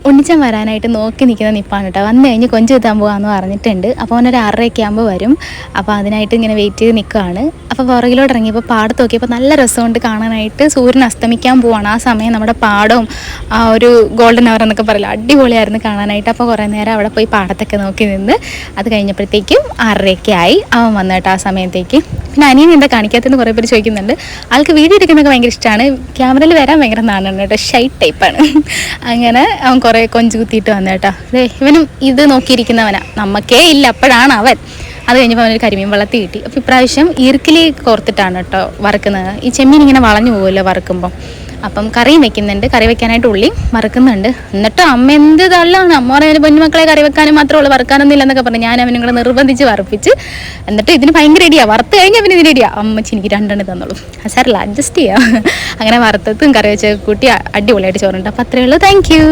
ഉണ്ണിച്ചൻ വരാനായിട്ട് നോക്കി നിൽക്കുന്ന നിപ്പാണ് കേട്ടോ. വന്നു കഴിഞ്ഞ് കൊഞ്ച് കുത്താൻ പോകാമെന്ന് പറഞ്ഞിട്ടുണ്ട്. അപ്പോൾ അവനൊരു 6:30 ആകുമ്പോൾ വരും. അപ്പോൾ അതിനായിട്ട് ഇങ്ങനെ വെയിറ്റ് ചെയ്ത് നിൽക്കുകയാണ്. അപ്പോൾ പുറകിലോട്ട് ഇറങ്ങിയപ്പോൾ പാടത്ത് നോക്കിയപ്പോൾ നല്ല രസമുണ്ട് കാണാനായിട്ട്. സൂര്യൻ അസ്തമിക്കാൻ പോവാണ്. ആ സമയം നമ്മുടെ പാടവും ആ ഒരു ഗോൾഡൻ അവർ എന്നൊക്കെ പറയില്ല, അടിപൊളിയായിരുന്നു കാണാനായിട്ട്. അപ്പോൾ കുറേ നേരം അവിടെ പോയി പാടത്തൊക്കെ നോക്കി നിന്ന് അത് കഴിഞ്ഞപ്പോഴത്തേക്കും 6:30 ആയി. അവൻ വന്നു കേട്ടോ ആ സമയത്തേക്ക്. പിന്നെ അനിയൻ എന്താ കാണിക്കാത്തതെന്ന് കുറേ പേര് ചോദിക്കുന്നുണ്ട്. ആൾക്ക് വീഡിയോ എടുക്കുന്നതൊക്കെ ഭയങ്കര ഇഷ്ടമാണ്, ക്യാമറയിൽ വരാൻ ഭയങ്കര നാണാണ് കേട്ടോ, ഷൈ ടൈപ്പാണ്. അങ്ങനെ അവൻ കുറേ കൊഞ്ച് കുത്തിയിട്ട് വന്നു കേട്ടോ. ഇവനും ഇത് നോക്കിയിരിക്കുന്നവനാ, നമുക്കേ ഇല്ല അപ്പോഴാണ് അവൻ. അത് കഴിഞ്ഞപ്പോൾ അവനൊരു കരിമീൻ വെള്ളത്തിൽ കിട്ടി. അപ്പോൾ ഇപ്രാവശ്യം ഈർക്കിലി കോർത്തിട്ടാണ് കേട്ടോ വറുക്കുന്നത്. ഈ ചെമ്മീൻ ഇങ്ങനെ വളഞ്ഞു പോകുമല്ലോ വറുക്കുമ്പം. അപ്പം കറിയും വെക്കുന്നുണ്ട്, കറി വെക്കാനായിട്ട് ഉള്ളി വറുക്കുന്നുണ്ട്. എന്നിട്ട് അമ്മ എന്ത് തള്ളാണ്, അമ്മ പറയുന്നത് പൊന്നുമക്കളെ കറി വെക്കാനും മാത്രമേ ഉള്ളൂ, വറുക്കാനൊന്നും ഇല്ലെന്നൊക്കെ പറഞ്ഞു. ഞാൻ അവനും കൂടെ നിർബന്ധിച്ച് വറുപ്പിച്ച്, എന്നിട്ട് ഇതിന് ഭയങ്കര ഇടിയാണ്. വറുത്ത് കഴിഞ്ഞാൽ പിന്നെ ഇതിന് ഇടിയാണ്. അമ്മച്ചി എനിക്ക് 2 തന്നുള്ളൂ, സാറില്ല അഡ്ജസ്റ്റ് ചെയ്യാം. അങ്ങനെ വറുത്തതും കറി വെച്ച് കൂട്ടി അടിപൊളിയായിട്ട് ചോറുണ്ട്. അപ്പോൾ അത്രയേ ഉള്ളൂ. Thank you.